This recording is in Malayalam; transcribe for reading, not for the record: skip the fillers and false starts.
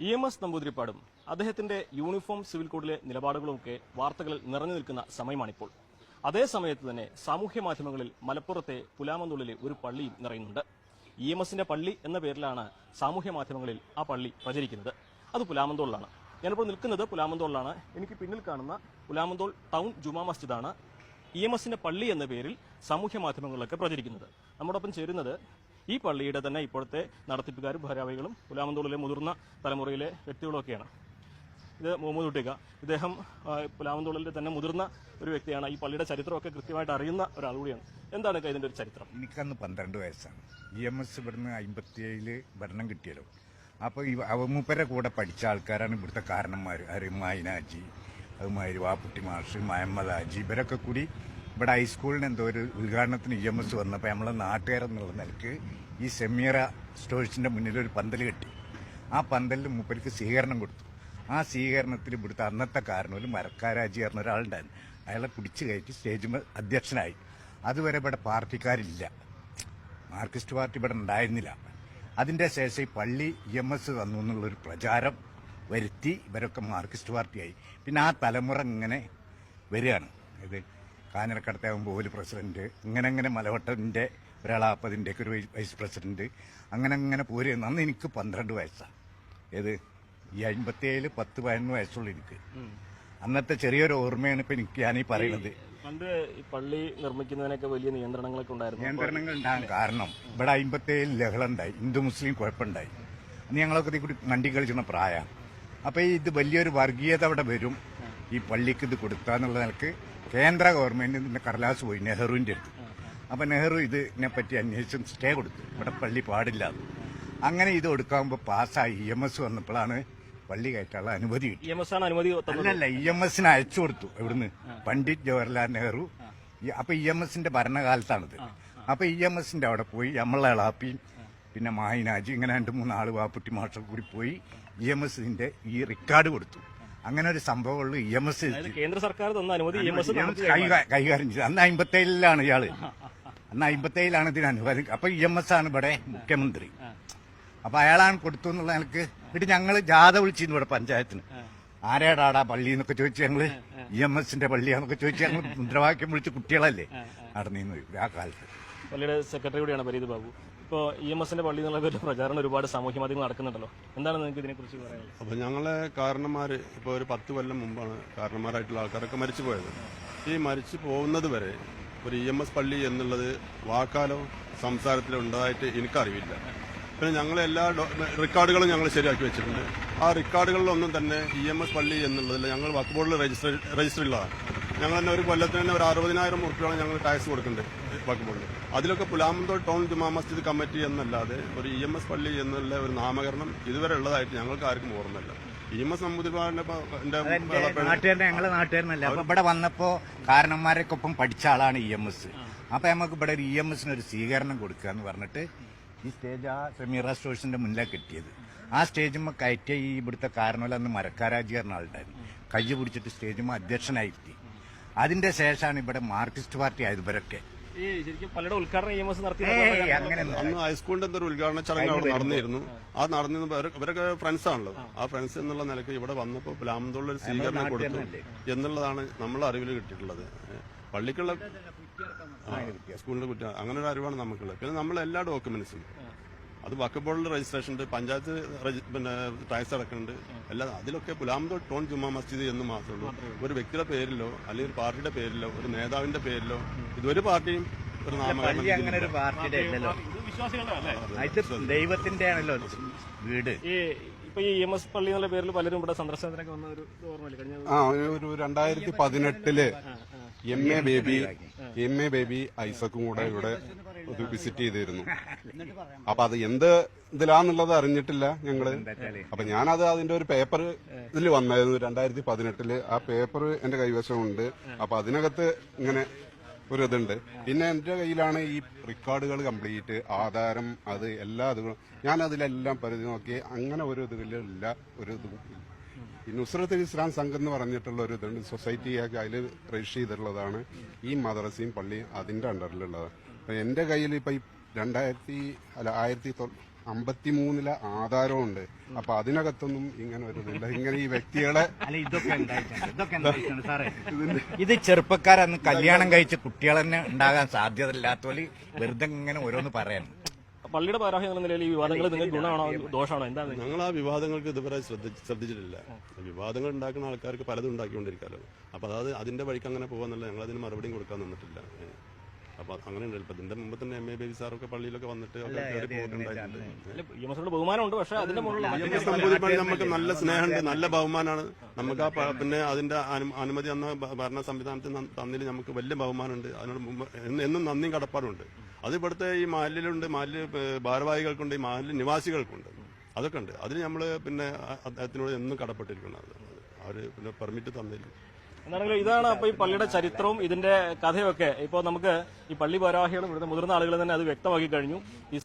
EMS നമ്പൂതിരിപ്പാടും അദ്ദേഹത്തിന്റെ യൂണിഫോം സിവിൽ കോഡിലെ നിലപാടുകളുമൊക്കെ വാർത്തകളിൽ നിറഞ്ഞു നിൽക്കുന്ന സമയമാണിപ്പോൾ. അതേ സമയത്ത് തന്നെ സാമൂഹ്യ മാധ്യമങ്ങളിൽ മലപ്പുറത്തെ പുലാമന്തോളിലെ ഒരു പള്ളിയും നിറയുന്നുണ്ട്. EMSന്റെ പള്ളി എന്ന പേരിലാണ് സാമൂഹ്യ മാധ്യമങ്ങളിൽ ആ പള്ളി പ്രചരിക്കുന്നത്. അത് പുലാമന്തോളിലാണ്. ഞാനിപ്പോൾ നിൽക്കുന്നത് പുലാമന്തോളിലാണ്. എനിക്ക് പിന്നിൽ കാണുന്ന പുലാമന്തോൾ ടൗൺ ജുമാ മസ്ജിദാണ് EMSന്റെ പള്ളി എന്ന പേരിൽ സാമൂഹ്യ മാധ്യമങ്ങളിലൊക്കെ പ്രചരിക്കുന്നത്. നമ്മോടൊപ്പം ചേരുന്നത് ഈ പള്ളിയുടെ തന്നെ ഇപ്പോഴത്തെ നടത്തിപ്പുകാരും ഭാരവാഹികളും പുലാമന്തോളിലെ മുതിർന്ന തലമുറയിലെ വ്യക്തികളൊക്കെയാണ്. ഇത് മുഹമ്മദ് കുട്ടിക, ഇദ്ദേഹം പുലാമന്തോളിലെ തന്നെ മുതിർന്ന ഒരു വ്യക്തിയാണ്. ഈ പള്ളിയുടെ ചരിത്രമൊക്കെ കൃത്യമായിട്ട് അറിയുന്ന ഒരാൾ കൂടിയാണ്. എന്താണ് ഇതിന്റെ ഒരു ചരിത്രം? എനിക്കന്ന് 12 വയസ്സാണ്. EMS ഇവിടുന്ന് 57 ഭരണം കിട്ടിയല്ലോ. അപ്പോൾ ഈ അവമൂപ്പരെ കൂടെ പഠിച്ച ആൾക്കാരാണ് ഇവിടുത്തെ കാരണന്മാർ. മൈനാജി, അതുമാതിരി വാപ്പുട്ടി മാഷ്, മുഹമ്മദ് ഹാജി, ഇവരൊക്കെ കൂടി ഇവിടെ ഹൈസ്കൂളിന് എന്തോ ഒരു ഉദ്ഘാടനത്തിന് EMS വന്നപ്പോൾ നമ്മളെ നാട്ടുകാരെന്നുള്ള നിലക്ക് ഈ സെമീറ സ്റ്റോഴ്സിന്റെ മുന്നിൽ ഒരു പന്തൽ കെട്ടി. ആ പന്തലിൽ മൂപ്പർക്ക് സ്വീകരണം കൊടുത്തു. ആ സ്വീകരണത്തിൽ ഇവിടുത്തെ അന്നത്തെ കാരണവർ മരക്കാരാജി പറഞ്ഞ ഒരാളുണ്ടായിരുന്നു. അയാളെ പിടിച്ചു കയറ്റി സ്റ്റേജിൽ അധ്യക്ഷനായി. അതുവരെ ഇവിടെ പാർട്ടിക്കാരില്ല, മാർക്സിസ്റ്റ് പാർട്ടി ഇവിടെ ഉണ്ടായിരുന്നില്ല. അതിന്റെ ശേഷം ഈ പള്ളി EMS തന്നു എന്നുള്ളൊരു പ്രചാരം വരുത്തി ഇവരൊക്കെ മാർക്സിസ്റ്റ് പാർട്ടിയായി. പിന്നെ ആ തലമുറ ഇങ്ങനെ വരികയാണ്. ഇത് കാഞ്ഞിരക്കടത്താകുമ്പോൾ ഒരു പ്രസിഡന്റ്, അങ്ങനെ മലവട്ടത്തിന്റെ ഒരാളാപ്പതിൻ്റെ ഒക്കെ ഒരു വൈസ് പ്രസിഡന്റ്, അങ്ങനെ പോരുന്നു. അന്ന് എനിക്ക് 12 വയസ്സാണ്. ഏത് ഈ 57 10-11 വയസ്സുള്ള എനിക്ക് അന്നത്തെ ചെറിയൊരു ഓർമ്മയാണ് ഇപ്പൊ എനിക്ക് ഞാനീ പറയുന്നത്. പണ്ട് ഈ പള്ളി നിർമ്മിക്കുന്നതിനൊക്കെ വലിയ നിയന്ത്രണങ്ങളൊക്കെ ഉണ്ടായിരുന്നു. നിയന്ത്രണങ്ങൾ ഉണ്ടാകാൻ കാരണം ഇവിടെ 57 ലഹള ഉണ്ടായി, ഹിന്ദു മുസ്ലിം കുഴപ്പമുണ്ടായി. അന്ന് ഞങ്ങളൊക്കെ കൂടി മണ്ടി കളിക്കുന്ന പ്രായമാണ്. അപ്പൊ ഇത് വലിയൊരു വർഗീയത അവിടെ വരും, ഈ പള്ളിക്ക് ഇത് കൊടുക്കാന്നുള്ള നിലക്ക് കേന്ദ്ര ഗവൺമെന്റിന്റെ കടലാസ് പോയി നെഹ്റുവിന്റെ അടുത്ത്. അപ്പൊ നെഹ്റു ഇതിനെപ്പറ്റി അന്വേഷിച്ച് സ്റ്റേ കൊടുത്തു, ഇവിടെ പള്ളി പാടില്ല. അങ്ങനെ ഇത് കൊടുക്കാകുമ്പോൾ പാസ്സായി. EMS വന്നപ്പോഴാണ് പള്ളി കയറ്റാനുള്ള അനുമതി കിട്ടി. അല്ലല്ല, EMSന് അയച്ചു കൊടുത്തു ഇവിടുന്ന് പണ്ഡിറ്റ് ജവഹർലാൽ നെഹ്റു. അപ്പൊ EMSന്റെ ഭരണകാലത്താണിത്. അപ്പൊ EMSന്റെ അവിടെ പോയി നമ്മളെ എളാപ്പിയും പിന്നെ മാഹിനാജി ഇങ്ങനെ 2-3 ആള് വാപ്പുട്ടി മാഷൊക്കെ കൂടി പോയി EMSന്റെ ഈ റിക്കാർഡ് കൊടുത്തു. അങ്ങനെ ഒരു സംഭവമുള്ളൂ. EMS കേന്ദ്ര സർക്കാർ തന്ന അനുമതി കൈകാര്യം ചെയ്തു. അന്ന് 57-ലാണ് ഇയാള്. അന്ന് 57-ലാണ് ഇതിന് അനുവാദം. അപ്പൊ EMS ആണ് ഇവിടെ മുഖ്യമന്ത്രി. അപ്പൊ അയാളാണ് കൊടുത്തു എന്നുള്ള നിലക്ക്. എന്നിട്ട് ഞങ്ങള് ജാഥ വിളിച്ചിരുന്നു ഇവിടെ പഞ്ചായത്തിന്. ആരേടാടാ പള്ളി എന്നൊക്കെ ചോദിച്ചു. ഞങ്ങള് EMSന്റെ പള്ളിയാന്നൊക്കെ ചോദിച്ചു. ഞങ്ങൾ മുദ്രാവാക്യം വിളിച്ച് കുട്ടികളല്ലേ നടന്നിരുന്നു ആ കാലത്ത്. പള്ളിയുടെ സെക്രട്ടറി കൂടിയാണ് പരീത് ബാബു. ഇപ്പോൾ EMSന്റെ പള്ളി എന്നുള്ള പേര് പ്രചാരണം ഒരുപാട് സാമൂഹ്യ മാധ്യമങ്ങൾ നടക്കുന്നുണ്ടല്ലോ. എന്താണ് നിങ്ങൾക്ക് ഇതിനെക്കുറിച്ച് പറയാനുള്ളത്? അപ്പോൾ ഞങ്ങളെ കാരണന്മാർ ഇപ്പോൾ ഒരു 10 കൊല്ലം മുമ്പാണ് കാരണന്മാരായിട്ടുള്ള ആൾക്കാരൊക്കെ മരിച്ചു പോയത്. ഈ മരിച്ചു പോകുന്നത് വരെ ഒരു EMS പള്ളി എന്നുള്ളത് വാക്കാലോ സംസാരത്തിലോ ഉണ്ടായിട്ട് എനിക്കറിവില്ല. പിന്നെ ഞങ്ങളെല്ലാ റെക്കോർഡുകളും ഞങ്ങൾ ശരിയാക്കി വെച്ചിട്ടുണ്ട്. ആ റെക്കോർഡുകളിലൊന്നും തന്നെ EMS പള്ളി എന്നുള്ളതിൽ ഞങ്ങൾ വഖഫ് ബോർഡിൽ രജിസ്റ്റർ ഉള്ളതാണ്. ഞങ്ങൾ തന്നെ ഒരു കൊല്ലത്തിന് തന്നെ ഒരു 60,000 ഉറുപ്പികയാണ് ഞങ്ങൾ ടാക്സ് കൊടുക്കുന്നുണ്ട് വഖഫ് ബോർഡിൽ. അതിലൊക്കെ പുലാമന്തോൾ ടൗൺ ജുമാ മസ്ജിദ് കമ്മിറ്റി എന്നല്ലാതെ ഒരു EMS പള്ളി എന്നുള്ള ഒരു നാമകരണം ഇതുവരെ ഉള്ളതായിട്ട് ഞങ്ങൾക്ക് ആർക്കും ഓർമ്മയില്ല. EMS നമ്പൂതിരിപ്പാടിന്റെ ഞങ്ങളെ നാട്ടുകാരനല്ല. അപ്പൊ ഇവിടെ വന്നപ്പോ കാരണന്മാരൊക്കെ ഒപ്പം പഠിച്ച ആളാണ് EMS. അപ്പൊ നമുക്ക് ഇവിടെ ഒരു EMSന് ഒരു സ്വീകരണം കൊടുക്കുക എന്ന് പറഞ്ഞിട്ട് ഈ സ്റ്റേജ് ആ സെമീറ സ്റ്റോഴ്സിന്റെ മുന്നിലാണ് കിട്ടിയത്. ആ സ്റ്റേജുമ്മ കയറ്റിയ ഈ ഇവിടുത്തെ കാരണവല്ല അന്ന് മരക്കാരാജി പറഞ്ഞ ആളുണ്ടായിരുന്നു. കൈ പിടിച്ചിട്ട് സ്റ്റേജുമ്മ അധ്യക്ഷനായി. അതിന്റെ ശേഷമാണ് ഇവിടെ മാർക്സിസ്റ്റ് പാർട്ടി ആയത്. ഇവരൊക്കെ അന്ന് ഹൈസ്കൂളിന്റെ എന്തൊരു ഉദ്ഘാടന ചടങ്ങ് അവിടെ നടന്നിരുന്നു. ആ നടന്നിരുന്ന ഇവരൊക്കെ ഫ്രണ്ട്സ് ആണല്ലോ. ആ ഫ്രണ്ട്സ് എന്നുള്ള നിലയ്ക്ക് ഇവിടെ വന്നപ്പോൾ പുലാമന്തോളിൽ ഒരു സ്വീകരണം കൊടുത്തു എന്നുള്ളതാണ് നമ്മളെ അറിവിൽ കിട്ടിയിട്ടുള്ളത്. പള്ളിക്കുള്ള സ്കൂളിന്റെ കുറ്റം അങ്ങനെ ഒരു അറിവാണ് നമുക്കുള്ളത്. പിന്നെ നമ്മളെല്ലാ ഡോക്യുമെന്റ്സും അത് വഖഫ് ബോർഡിൽ രജിസ്ട്രേഷൻ ഉണ്ട്, പഞ്ചായത്ത് പിന്നെ ടാക്സ് അടക്കുന്നുണ്ട്, എല്ലാം. അതിലൊക്കെ പുലാമന്തോൾ ടൗൺ ജുമാ മസ്ജിദ് എന്ന് മാത്രമേ ഉള്ളൂ. ഒരു വ്യക്തിയുടെ പേരിലോ അല്ലെങ്കിൽ ഒരു പാർട്ടിയുടെ പേരിലോ ഒരു നേതാവിന്റെ പേരിലോ ഇതൊരു പാർട്ടിയും ഒരു ദൈവത്തിന്റെ ആണല്ലോ വീട്. ഇപ്പൊ ഈ EMS പള്ളി എന്നുള്ള പേരിൽ പലരും ഇവിടെ സന്ദർശനത്തിനൊക്കെ വന്ന ഒരു ഓർമ്മയില്ല കഴിഞ്ഞ ഒരു 2018 MA ബേബി ഐസക്കും കൂടെ ഇവിടെ ഒരു വിസിറ്റ് ചെയ്തിരുന്നു. അപ്പൊ അത് എന്ത് ഇതിലാന്നുള്ളത് അറിഞ്ഞിട്ടില്ല ഞങ്ങള്. അപ്പൊ ഞാനത് അതിന്റെ ഒരു പേപ്പർ ഇതിൽ വന്നായിരുന്നു 2018. ആ പേപ്പർ എന്റെ കൈവശമുണ്ട്. അപ്പൊ അതിനകത്ത് ഇങ്ങനെ ഒരു ഇതുണ്ട്. പിന്നെ എന്റെ കയ്യിലാണ് ഈ റെക്കോർഡുകൾ കംപ്ലീറ്റ്, ആധാരം, അത് എല്ലാ ഇതുകളും ഞാൻ അതിലെല്ലാം പരിധി നോക്കി. അങ്ങനെ ഒരു ഇതിലില്ല, ഒരു ഇതും. ഈ നുസ്രത്ത് ഇസ്ലാം സംഘം എന്ന് പറഞ്ഞിട്ടുള്ള ഒരു ഇതുണ്ട്, സൊസൈറ്റിയൊക്കെ അതിൽ രജിസ്റ്റർ ചെയ്തിട്ടുള്ളതാണ്. ഈ മദ്രസയും പള്ളിയും അതിന്റെ അണ്ടറിലുള്ളതാണ്. അപ്പൊ എന്റെ കയ്യിൽ ഇപ്പൊ ഈ 1999 53 ആധാരമുണ്ട്. അപ്പൊ അതിനകത്തൊന്നും ഇങ്ങനെ വരുന്നില്ല. ഇങ്ങനെ ഈ വ്യക്തികളെ അല്ല ഇതൊക്കെ ഉണ്ടായിട്ടുണ്ട് സാറേ. ഇത് ചെറുപ്പക്കാരന്ന് കല്യാണം കഴിച്ച കുട്ടികൾ തന്നെ ഉണ്ടാകാൻ സാധ്യതയില്ലാത്തോല് വെറുതെ ഇങ്ങനെ ഓരോന്ന് പറയാൻ. പള്ളിയുടെ ഭാരവാഹി എന്ന നിലയിൽ ഈ വിവാദങ്ങൾ നിങ്ങൾക്ക് ഗുണമാണോ ദോഷമാണോ എന്താണ്? ഞങ്ങൾ ആ വിവാദങ്ങൾക്ക് ഇതുവരെ ശ്രദ്ധിച്ചിട്ടില്ല. വിവാദങ്ങൾ ഉണ്ടാക്കുന്ന ആൾക്കാർക്ക് പലതും ഉണ്ടാക്കിക്കൊണ്ടിരിക്കാമല്ലോ. അപ്പൊ അതായത് അതിന്റെ വഴിക്ക് അങ്ങനെ പോകാന്നല്ല, ഞങ്ങൾ അതിന് മറുപടിയും കൊടുക്കാൻ നിന്നിട്ടില്ല. അപ്പൊ അങ്ങനെ ഇപ്പൊ ഇതിന്റെ മുമ്പ് തന്നെ MA ബേബി സാറൊക്കെ പള്ളിയിലൊക്കെ വന്നിട്ട് ബഹുമാനമുണ്ട്. പക്ഷെ അതിന്റെ മുകളിൽ നമുക്ക് നല്ല സ്നേഹമുണ്ട്, നല്ല ബഹുമാനമാണ് നമുക്ക്. പിന്നെ അതിന്റെ അനുമതി അന്ന് ഭരണ സംവിധാനത്തിന് തന്നിൽ നമുക്ക് വലിയ ബഹുമാനമുണ്ട്. അതിനോട് എന്നും നന്ദിയും കടപ്പാടുണ്ട്. അത് ഇവിടുത്തെ ഈ മാലിലുണ്ട്, മാലില് ഭാരവാഹികൾക്കുണ്ട്, ഈ മാലില് നിവാസികൾക്കുണ്ട്. അതൊക്കെ ഉണ്ട്. അതിന് നമ്മൾ പിന്നെ അദ്ദേഹത്തിനോട് എന്നും കടപ്പെട്ടിരിക്കുന്നത്. അവര് പിന്നെ പെർമിറ്റ് തന്നില്ല. എന്താണെങ്കിലും ഇതാണ് അപ്പൊ ഈ പള്ളിയുടെ ചരിത്രവും ഇതിന്റെ കഥയൊക്കെ. ഇപ്പോൾ നമുക്ക് ഈ പള്ളി ഭാരവാഹികളും ഇവിടുത്തെ മുതിർന്ന ആളുകൾ തന്നെ അത് വ്യക്തമാക്കി കഴിഞ്ഞു.